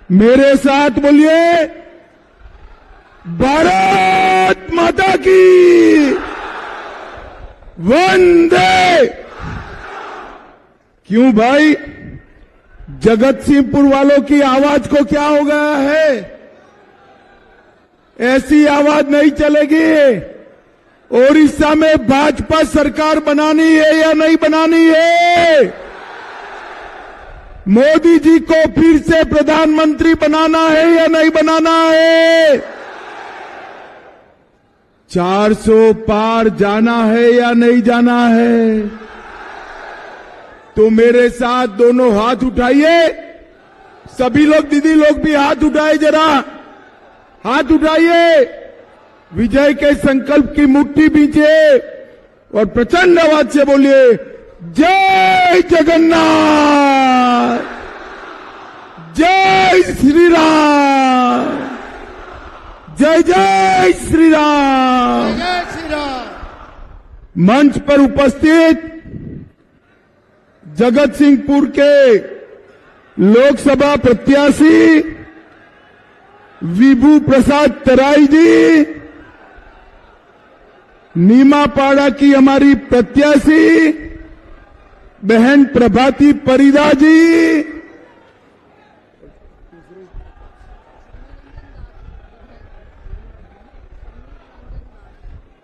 मेरे साथ बोलिए, भारत माता की वंदे। क्यों भाई, जगत सिंहपुर वालों की आवाज को क्या हो गया है? ऐसी आवाज नहीं चलेगी। ओडिशा में भाजपा सरकार बनानी है या नहीं बनानी है? मोदी जी को फिर से प्रधानमंत्री बनाना है या नहीं बनाना है? 400 पार जाना है या नहीं जाना है? तो मेरे साथ दोनों हाथ उठाइए। सभी लोग, दीदी लोग भी हाथ उठाए, जरा हाथ उठाइए। विजय के संकल्प की मुट्ठी बीजिए और प्रचंड आवाज से बोलिए, जय जगन्नाथ, जय श्री राम, जय जय श्री राम। जय श्री राम। मंच पर उपस्थित जगत सिंहपुर के लोकसभा प्रत्याशी विभू प्रसाद तराई जी, नीमापाड़ा की हमारी प्रत्याशी बहन प्रभाती परिदा जी,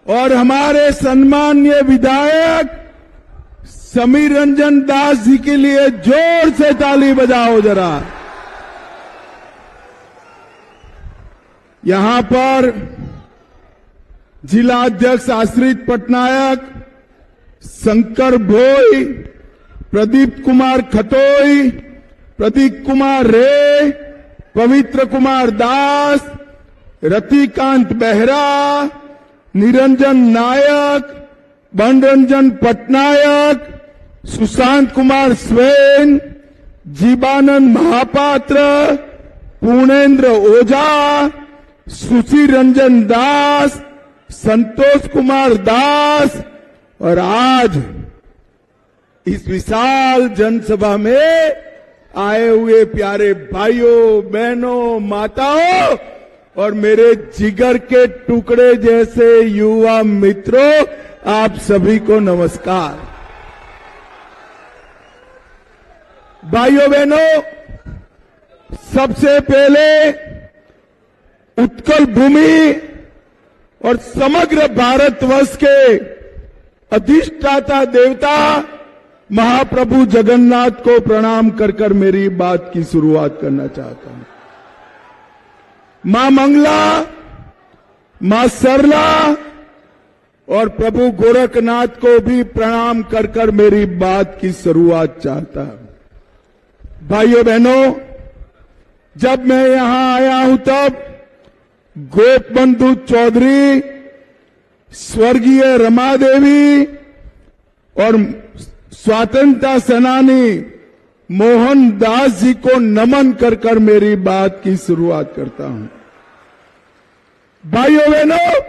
और हमारे सम्माननीय विधायक समीर रंजन दास जी के लिए जोर से ताली बजाओ जरा। यहां पर जिला अध्यक्ष आश्रित पटनायक, शंकर भोई, प्रदीप कुमार खतोई, प्रदीप कुमार रे, पवित्र कुमार दास, रतिकांत बेहरा, निरंजन नायक, बनरंजन पटनायक, सुशांत कुमार स्वेन, जीवानंद महापात्र, पूर्णेंद्र ओझा, सुशील रंजन दास, संतोष कुमार दास, और आज इस विशाल जनसभा में आए हुए प्यारे भाइयों, बहनों, माताओं और मेरे जिगर के टुकड़े जैसे युवा मित्रों, आप सभी को नमस्कार। भाइयों बहनों, सबसे पहले उत्कल भूमि और समग्र भारतवर्ष के अधिष्ठाता देवता महाप्रभु जगन्नाथ को प्रणाम कर कर मेरी बात की शुरुआत करना चाहता हूं। मां मंगला, मां सरला और प्रभु गोरखनाथ को भी प्रणाम कर कर मेरी बात की शुरुआत चाहता हूं। भाइयों बहनों, जब मैं यहां आया हूं तब गोपबंधु चौधरी, स्वर्गीय रमा देवी और स्वतंत्रता सेनानी मोहन दास जी को नमन कर कर मेरी बात की शुरुआत करता हूं। भाइयों बहनों,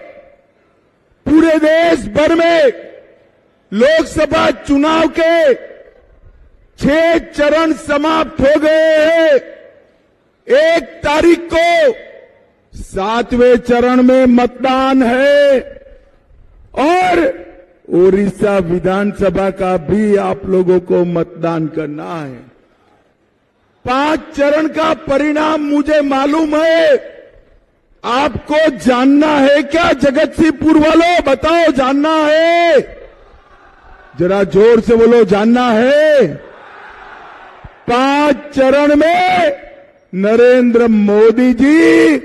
पूरे देश भर में लोकसभा चुनाव के 6 चरण समाप्त हो गए हैं। 1 तारीख को 7वें चरण में मतदान है और ओडिशा विधानसभा का भी आप लोगों को मतदान करना है। 5 चरण का परिणाम मुझे मालूम है। आपको जानना है क्या? जगत सिंहपुर वालों बताओ, जानना है? जरा जोर से बोलो, जानना है? 5 चरण में नरेंद्र मोदी जी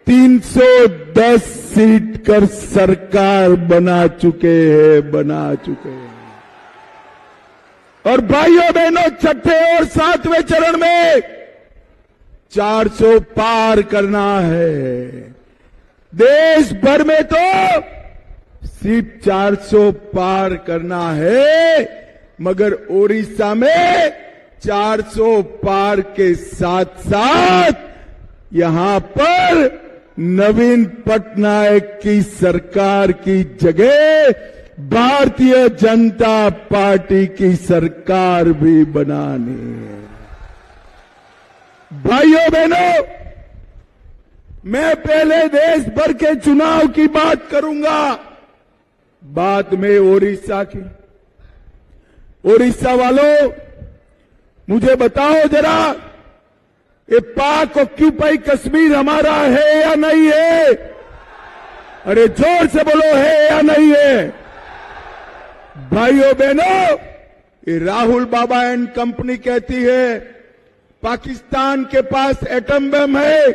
310 सीट कर सरकार बना चुके हैं। और भाइयों बहनों, छठे और 7वें चरण में 400 पार करना है। देश भर में तो सिर्फ 400 पार करना है, मगर ओडिशा में 400 पार के साथ साथ यहां पर नवीन पटनायक की सरकार की जगह भारतीय जनता पार्टी की सरकार भी बनानी है। भाइयों बहनों, मैं पहले देश भर के चुनाव की बात करूंगा, बाद में ओडिशा की। ओडिशा वालों, मुझे बताओ जरा, ये पाक ऑक्यूपाई कश्मीर हमारा है या नहीं है? अरे जोर से बोलो, है या नहीं है? भाइयों बहनों, ये राहुल बाबा एंड कंपनी कहती है पाकिस्तान के पास एटम बम है,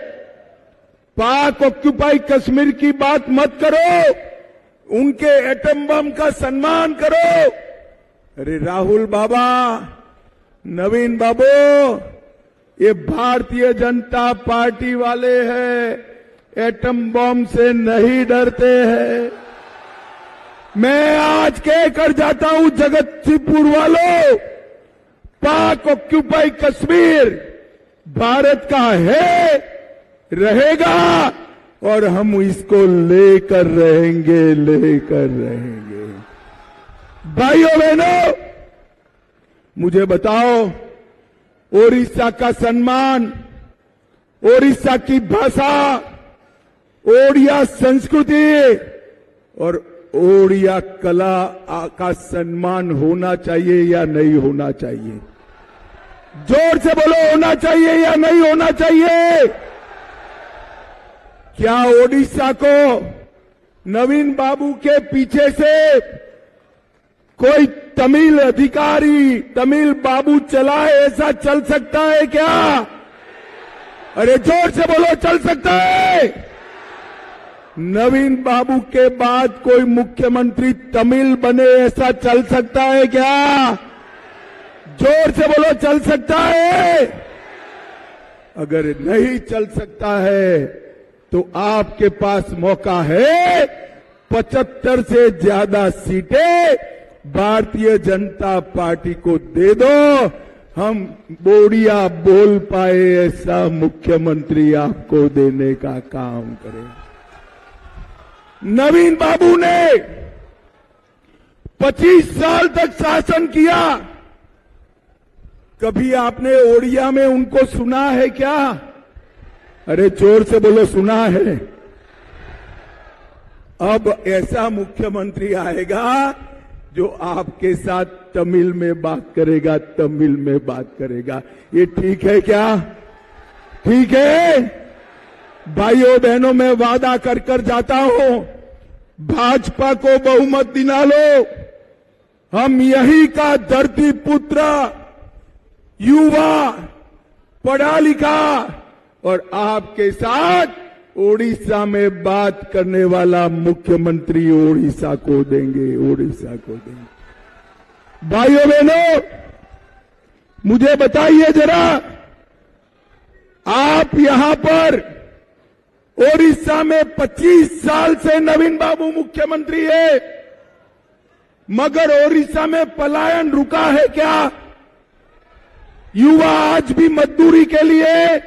पाक ऑक्यूपाई कश्मीर की बात मत करो, उनके एटम बम का सम्मान करो। अरे राहुल बाबा, नवीन बाबू, ये भारतीय जनता पार्टी वाले हैं, एटम बम से नहीं डरते हैं। मैं आज कहकर जाता हूं जगतसिंहपुर वालों, पाक ऑक्यूपाई कश्मीर भारत का है, रहेगा, और हम इसको लेकर रहेंगे। भाइयों बहनों, मुझे बताओ, ओडिशा का सम्मान, ओडिशा की भाषा, ओडिया संस्कृति और ओडिया कला का सम्मान होना चाहिए या नहीं होना चाहिए? जोर से बोलो, होना चाहिए या नहीं होना चाहिए? क्या ओडिशा को नवीन बाबू के पीछे से कोई तमिल अधिकारी, तमिल बाबू चलाए, ऐसा चल सकता है क्या? अरे जोर से बोलो, चल सकता है? नवीन बाबू के बाद कोई मुख्यमंत्री तमिल बने, ऐसा चल सकता है क्या? जोर से बोलो, चल सकता है? अगर नहीं चल सकता है तो आपके पास मौका है, 75 से ज्यादा सीटें भारतीय जनता पार्टी को दे दो, हम बोडिया बोल पाए ऐसा मुख्यमंत्री आपको देने का काम करें। नवीन बाबू ने 25 साल तक शासन किया, कभी आपने ओडिया में उनको सुना है क्या? अरे जोर से बोलो, सुना है? अब ऐसा मुख्यमंत्री आएगा जो आपके साथ तमिल में बात करेगा, तमिल में बात करेगा। ये ठीक है क्या? ठीक है? भाइयों बहनों, मैं वादा कर जाता हूं, भाजपा को बहुमत दिला लो। हम यही का धरती पुत्र, युवा, पढ़ा लिखा और आपके साथ ओडिशा में बात करने वाला मुख्यमंत्री ओडिशा को देंगे, ओडिशा को देंगे। भाइयों बहनों, मुझे बताइए जरा, आप यहां पर ओडिशा में 25 साल से नवीन बाबू मुख्यमंत्री है, मगर ओडिशा में पलायन रुका है क्या? युवा आज भी मजदूरी के लिए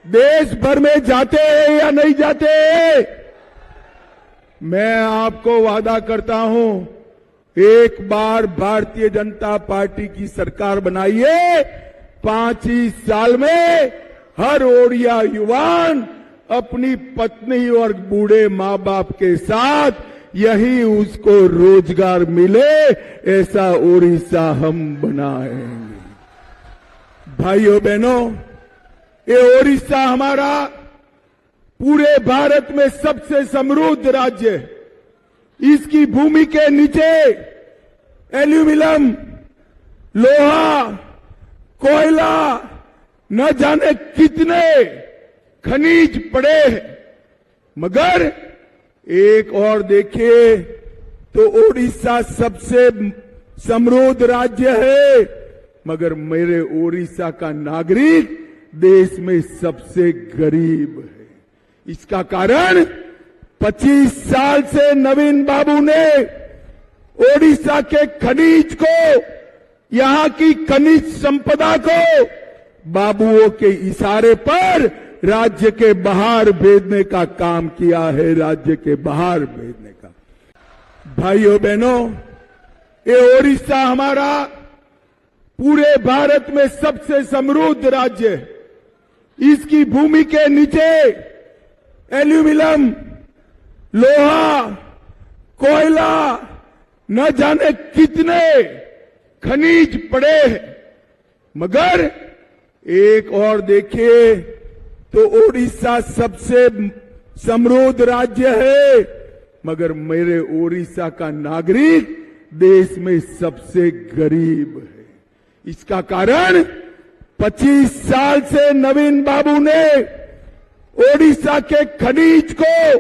देश भर में जाते हैं या नहीं जाते? मैं आपको वादा करता हूं, एक बार भारतीय जनता पार्टी की सरकार बनाइए, 5 ही साल में हर ओडिया युवान अपनी पत्नी और बूढ़े मां बाप के साथ यही उसको रोजगार मिले, ऐसा ओडिशा हम बनाएंगे। भाइयों बहनों, ये ओडिशा हमारा पूरे भारत में सबसे समृद्ध राज्य है। इसकी भूमि के नीचे एल्यूमिनियम, लोहा, कोयला, न जाने कितने खनिज पड़े हैं, मगर एक और देखिए तो ओडिशा सबसे समृद्ध राज्य है, मगर मेरे ओडिशा का नागरिक देश में सबसे गरीब है। इसका कारण 25 साल से नवीन बाबू ने ओडिशा के खनिज को, यहां की खनिज संपदा को बाबुओं के इशारे पर राज्य के बाहर भेजने का काम किया है, राज्य के बाहर भेजने का। भाइयों बहनों, ये ओडिशा हमारा पूरे भारत में सबसे समृद्ध राज्य है। इसकी भूमि के नीचे एल्यूमिनियम, लोहा, कोयला, न जाने कितने खनिज पड़े हैं। मगर एक और देखिए तो ओडिशा सबसे समृद्ध राज्य है, मगर मेरे ओडिशा का नागरिक देश में सबसे गरीब है। इसका कारण 25 साल से नवीन बाबू ने ओडिशा के खनिज को,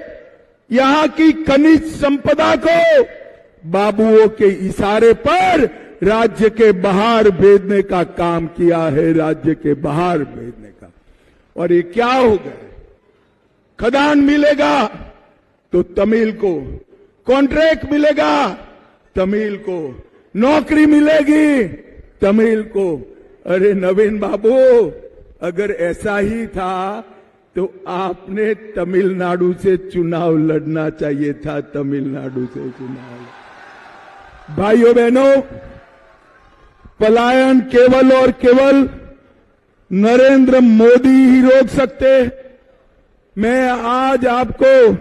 यहां की खनिज संपदा को बाबुओं के इशारे पर राज्य के बाहर भेजने का काम किया है, राज्य के बाहर भेजने का। और ये क्या होगा? खदान मिलेगा तो तमिल को, कॉन्ट्रैक्ट मिलेगा तमिल को, नौकरी मिलेगी तमिल को। अरे नवीन बाबू, अगर ऐसा ही था तो आपने तमिलनाडु से चुनाव लड़ना चाहिए था, तमिलनाडु से चुनाव। भाइयों बहनों, पलायन केवल और केवल नरेंद्र मोदी ही रोक सकते। मैं आज आपको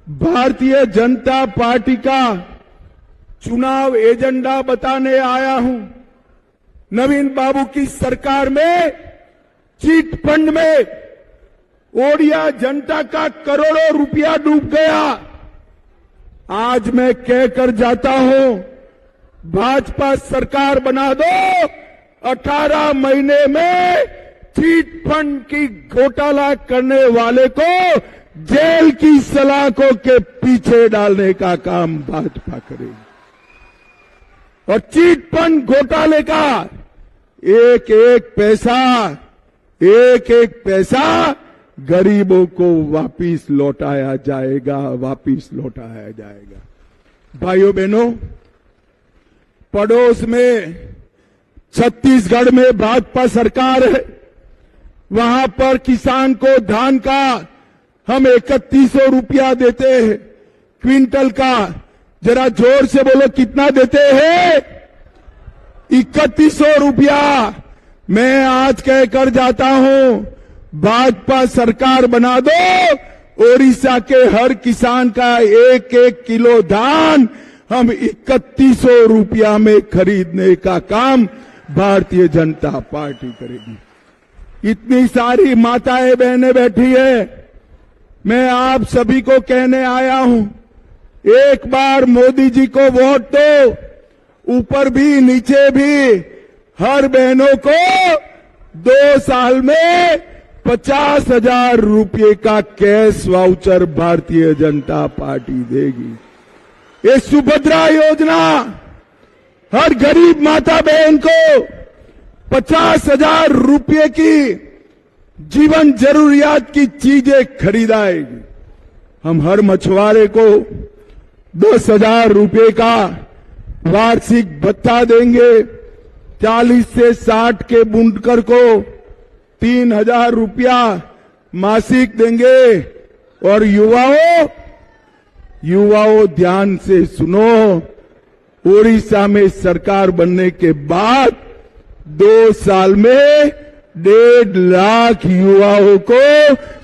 भारतीय जनता पार्टी का चुनाव एजेंडा बताने आया हूं। नवीन बाबू की सरकार में चीट फंड में ओडिया जनता का करोड़ों रुपया डूब गया। आज मैं कहकर जाता हूं, भाजपा सरकार बना दो, 18 महीने में चीट फंड की घोटाला करने वाले को जेल की सलाखों के पीछे डालने का काम भाजपा करेगी। और चीट फंड घोटाले का एक एक पैसा गरीबों को वापिस लौटाया जाएगा, वापिस लौटाया जाएगा। भाइयों बहनों, पड़ोस में छत्तीसगढ़ में भाजपा सरकार है। वहां पर किसान को धान का हम 3100 रुपया देते हैं क्विंटल का। जरा जोर से बोलो, कितना देते हैं? 3100 रुपया। मैं आज कहकर जाता हूं, भाजपा सरकार बना दो, ओडिशा के हर किसान का एक एक किलो धान हम 3100 रुपया में खरीदने का काम भारतीय जनता पार्टी करेगी। इतनी सारी माताएं बहनें बैठी है, मैं आप सभी को कहने आया हूं, एक बार मोदी जी को वोट दो। ऊपर भी नीचे भी हर बहनों को 2 साल में 50,000 रुपये का cash voucher Bharatiya Janata party देगी। ये सुभद्रा योजना हर गरीब माता बहन को 50,000 रुपये की जीवन जरूरियात की चीजें खरीदाएगी। हम हर मछुआरे को 10,000 रुपये का वार्षिक भत्ता देंगे। 40 से 60 के बुनकर को 3,000 रुपया मासिक देंगे। और युवाओं ध्यान से सुनो, ओडिशा में सरकार बनने के बाद 2 साल में 1.5 लाख युवाओं को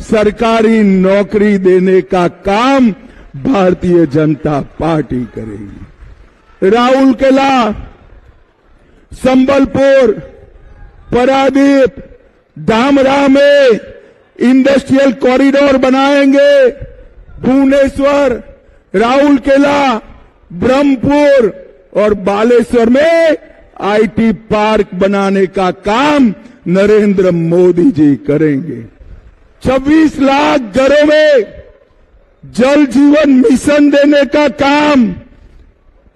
सरकारी नौकरी देने का काम भारतीय जनता पार्टी करेगी। राउरकेला, संबलपुर, पारादीप, धामरा में इंडस्ट्रियल कॉरिडोर बनाएंगे। भुवनेश्वर, राउरकेला, ब्रह्मपुर और बालेश्वर में आईटी पार्क बनाने का काम नरेंद्र मोदी जी करेंगे। 26 लाख घरों में जल जीवन मिशन देने का काम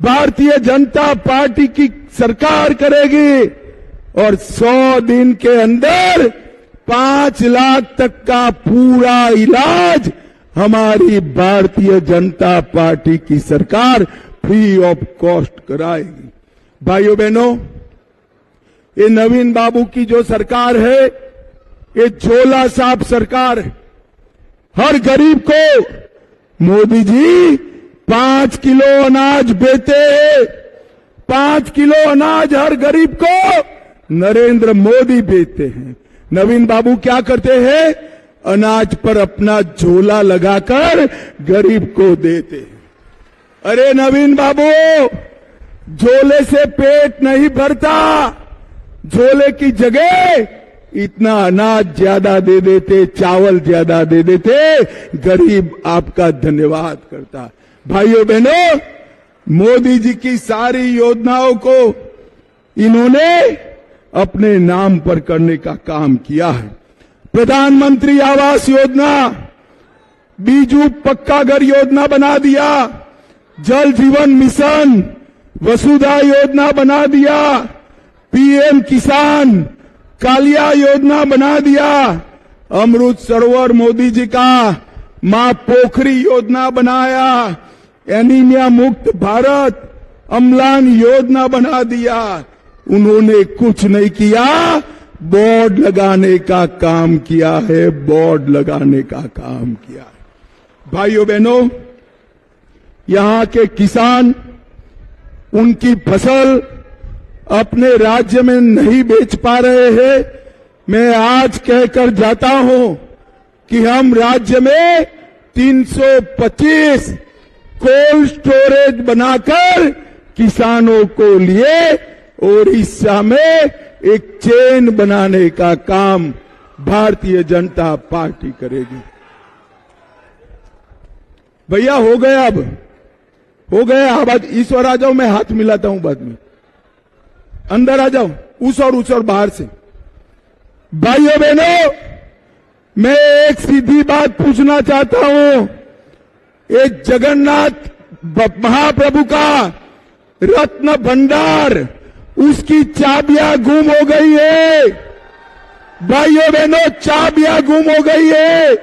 भारतीय जनता पार्टी की सरकार करेगी। और 100 दिन के अंदर 5 लाख तक का पूरा इलाज हमारी भारतीय जनता पार्टी की सरकार फ्री ऑफ कॉस्ट कराएगी। भाइयों बहनों, ये नवीन बाबू की जो सरकार है, ये झोला छाप सरकार है। हर गरीब को मोदी जी 5 किलो अनाज देते हैं। 5 किलो अनाज हर गरीब को नरेंद्र मोदी देते हैं। नवीन बाबू क्या करते हैं? अनाज पर अपना झोला लगाकर गरीब को देते। अरे नवीन बाबू, झोले से पेट नहीं भरता, झोले की जगह इतना अनाज ज्यादा दे देते, चावल ज्यादा दे देते, गरीब आपका धन्यवाद करता। भाइयों बहनों, मोदी जी की सारी योजनाओं को इन्होंने अपने नाम पर करने का काम किया है। प्रधानमंत्री आवास योजना, बीजू पक्का घर योजना बना दिया, जल जीवन मिशन, वसुधा योजना बना दिया, पीएम किसान, कालिया योजना बना दिया, अमृत सरोवर मोदी जी का, मां पोखरी योजना बनाया, एनीमिया मुक्त भारत, अम्लान योजना बना दिया। उन्होंने कुछ नहीं किया, बोर्ड लगाने का काम किया है, बोर्ड लगाने का काम किया है। भाइयों बहनों, यहां के किसान उनकी फसल अपने राज्य में नहीं बेच पा रहे हैं। मैं आज कहकर जाता हूं कि हम राज्य में 325 कोल्ड स्टोरेज बनाकर किसानों को लिए ओडिशा में एक चेन बनाने का काम भारतीय जनता पार्टी करेगी। भैया हो गया, अब हो गया। अब ईश्वर आ जाओ, मैं हाथ मिलाता हूं बाद में। अंदर आ जाओ, उस और बाहर से। भाइयों बहनों, मैं एक सीधी बात पूछना चाहता हूं। एक जगन्नाथ महाप्रभु का रत्न भंडार, उसकी चाबियां गुम हो गई है। भाइयों बहनों, चाबियां गुम हो गई है।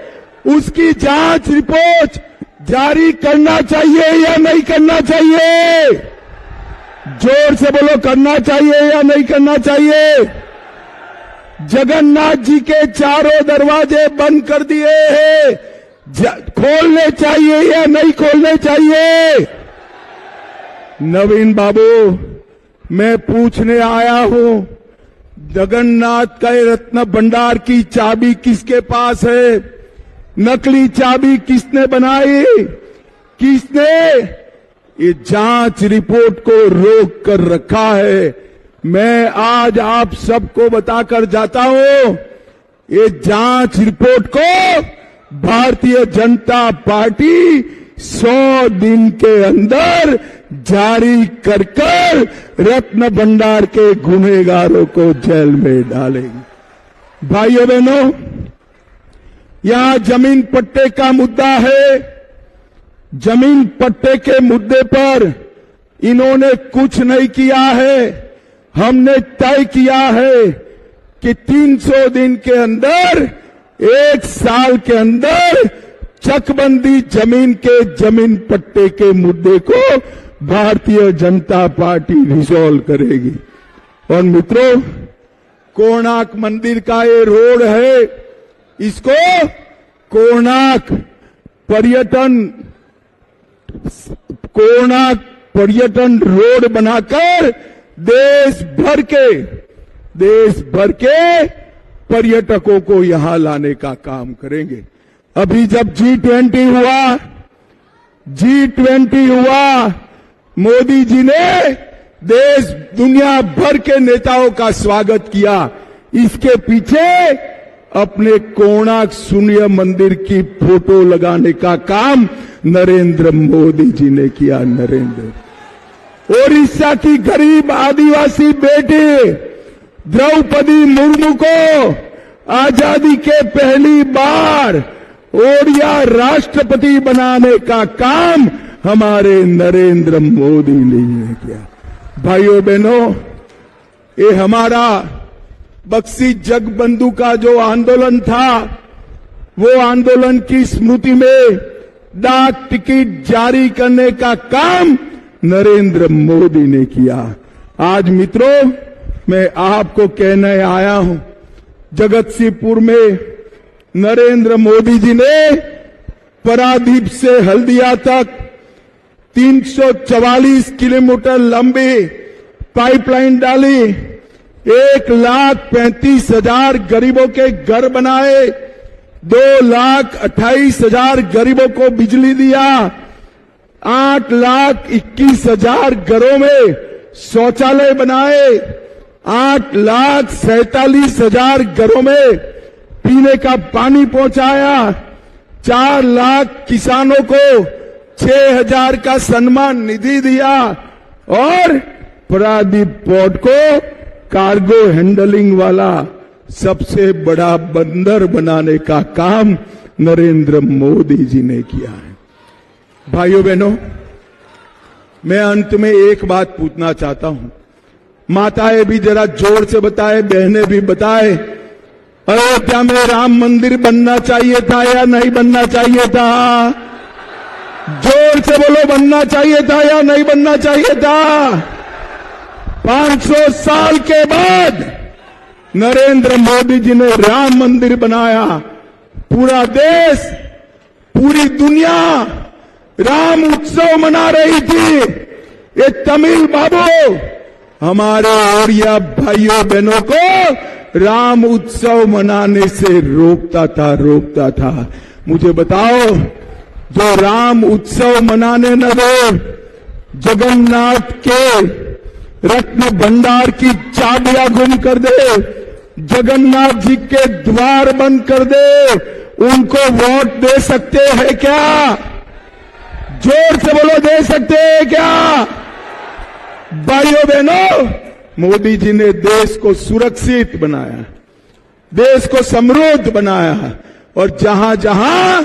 उसकी जांच रिपोर्ट जारी करना चाहिए या नहीं करना चाहिए? जोर से बोलो, करना चाहिए या नहीं करना चाहिए? जगन्नाथ जी के चारों दरवाजे बंद कर दिए हैं, खोलने चाहिए या नहीं खोलने चाहिए? नवीन बाबू, मैं पूछने आया हूं, जगन्नाथ का रत्न भंडार की चाबी किसके पास है? नकली चाबी किसने बनाई? किसने ये जांच रिपोर्ट को रोक कर रखा है? मैं आज आप सबको बताकर जाता हूं, ये जांच रिपोर्ट को भारतीय जनता पार्टी 100 दिन के अंदर जारी कर रत्न भंडार के गुनहगारों को जेल में डालेगी। भाइयों बहनों, यहां जमीन पट्टे का मुद्दा है। जमीन पट्टे के मुद्दे पर इन्होंने कुछ नहीं किया है। हमने तय किया है कि 300 दिन के अंदर, 1 साल के अंदर चकबंदी जमीन के जमीन पट्टे के मुद्दे को भारतीय जनता पार्टी रिजॉल्व करेगी। और मित्रों, कोणार्क मंदिर का ये रोड है, इसको कोणार्क पर्यटन रोड बनाकर देश भर के पर्यटकों को यहां लाने का काम करेंगे। अभी जब G20 हुआ, मोदी जी ने देश दुनिया भर के नेताओं का स्वागत किया। इसके पीछे अपने कोणार्क सूर्य मंदिर की फोटो लगाने का काम नरेंद्र मोदी जी ने किया। ओडिशा की गरीब आदिवासी बेटी द्रौपदी मुर्मू को आजादी के पहली बार ओडिया राष्ट्रपति बनाने का काम हमारे नरेंद्र मोदी ने किया। भाइयों बहनों, ये हमारा बक्सी जगबंधु का जो आंदोलन था, वो आंदोलन की स्मृति में डाक टिकट जारी करने का काम नरेंद्र मोदी ने किया। आज मित्रों, मैं आपको कहने आया हूं, जगतसिंहपुर में नरेंद्र मोदी जी ने पारादीप से हल्दिया तक 344 किलोमीटर लंबी पाइपलाइन डाली। 1,35,000 गरीबों के घर बनाए, 2,28,000 गरीबों को बिजली दिया, 8,21,000 घरों में शौचालय बनाए, 8,47,000 घरों में पीने का पानी पहुंचाया, 4 लाख किसानों को 6,000 का सम्मान निधि दिया और पारादीप पोर्ट को कार्गो हैंडलिंग वाला सबसे बड़ा बंदर बनाने का काम नरेंद्र मोदी जी ने किया है। भाइयों बहनों, मैं अंत में एक बात पूछना चाहता हूं, माताएं भी जरा जोर से बताए, बहनें भी बताए, अयोध्या में राम मंदिर बनना चाहिए था या नहीं बनना चाहिए था? जोर से बोलो, बनना चाहिए था या नहीं बनना चाहिए था? 500 साल के बाद नरेंद्र मोदी जी ने राम मंदिर बनाया। पूरा देश, पूरी दुनिया राम उत्सव मना रही थी। ये तमिल बाबू हमारे ओड़िया भाइयों बहनों को राम उत्सव मनाने से रोकता था। मुझे बताओ, जो राम उत्सव मनाने न दे, जगन्नाथ के रत्न भंडार की चाबियां गुम कर दे, जगन्नाथ जी के द्वार बंद कर दे, उनको वोट दे सकते हैं क्या? जोर से बोलो, दे सकते हैं क्या? भाइयों बहनों, मोदी जी ने देश को सुरक्षित बनाया, देश को समृद्ध बनाया और जहां जहां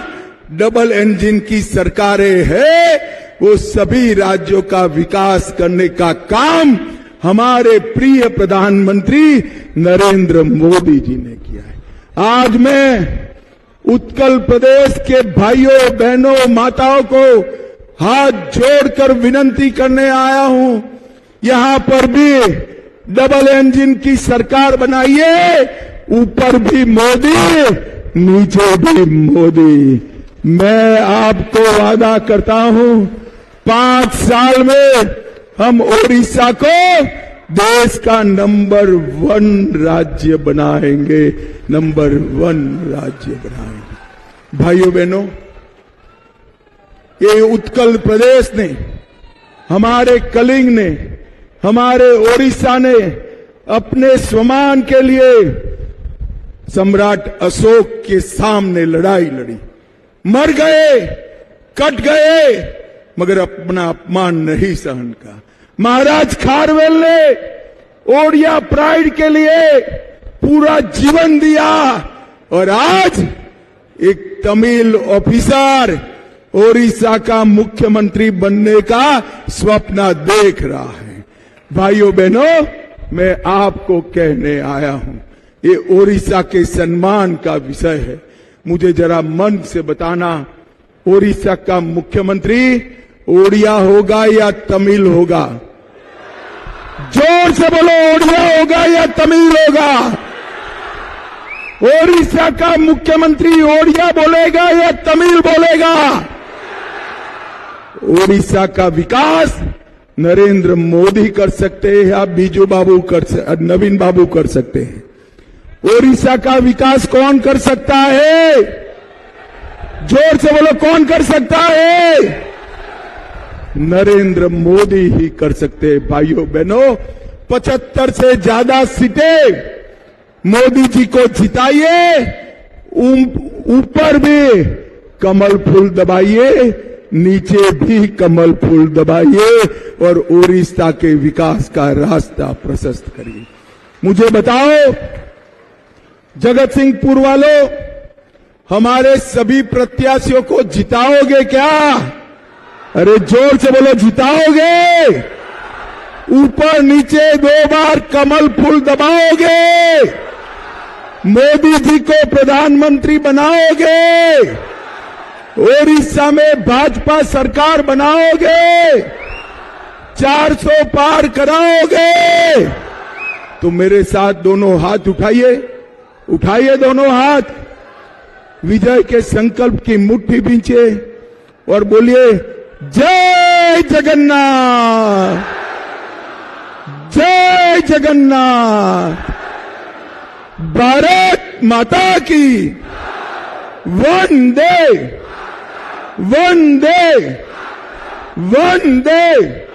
डबल इंजन की सरकारें हैं, वो सभी राज्यों का विकास करने का काम हमारे प्रिय प्रधानमंत्री नरेंद्र मोदी जी ने किया है। आज मैं उत्कल प्रदेश के भाइयों बहनों माताओं को हाथ जोड़कर विनती करने आया हूं, यहां पर भी डबल इंजन की सरकार बनाइए, ऊपर भी मोदी, नीचे भी मोदी। मैं आपको वादा करता हूं, 5 साल में हम ओडिशा को देश का नंबर 1 राज्य बनाएंगे, नंबर 1 राज्य बनाएंगे। भाइयों बहनों, ये उत्कल प्रदेश ने, हमारे कलिंग ने, हमारे ओडिशा ने अपने स्वमान के लिए सम्राट अशोक के सामने लड़ाई लड़ी, मर गए, कट गए, मगर अपना अपमान नहीं सहन का। महाराज खारवेल ने ओडिया प्राइड के लिए पूरा जीवन दिया और आज एक तमिल ऑफिसर ओडिशा का मुख्यमंत्री बनने का स्वप्न देख रहा है। भाइयों बहनों, मैं आपको कहने आया हूं, ये ओडिशा के सम्मान का विषय है। मुझे जरा मन से बताना, ओडिशा का मुख्यमंत्री ओडिया होगा या तमिल होगा? जोर से बोलो, ओडिया होगा या तमिल होगा? ओडिशा का मुख्यमंत्री ओडिया बोलेगा या तमिल बोलेगा? ओडिशा का विकास नरेंद्र मोदी कर सकते हैं या बीजू बाबू नवीन बाबू कर सकते हैं? ओडिशा का विकास कौन कर सकता है? जोर से बोलो, कौन कर सकता है? नरेंद्र मोदी ही कर सकते हैं। भाइयों बहनों, 75 से ज्यादा सीटें मोदी जी को जिताइए, ऊपर भी कमल फूल दबाइए, नीचे भी कमल फूल दबाइए और ओडिशा के विकास का रास्ता प्रशस्त करिए। मुझे बताओ, जगत सिंहपुर वालों, हमारे सभी प्रत्याशियों को जिताओगे क्या? अरे जोर से बोलो, जिताओगे? ऊपर नीचे 2 बार कमल फूल दबाओगे? मोदी जी को प्रधानमंत्री बनाओगे? ओडिशा में भाजपा सरकार बनाओगे? 400 पार कराओगे? तो मेरे साथ दोनों हाथ उठाइए, उठाइए दोनों हाथ, विजय के संकल्प की मुट्ठी बींचे और बोलिए, जय जगन्नाथ, जय जगन्नाथ। भारत माता की वंदे वंदे वंदे।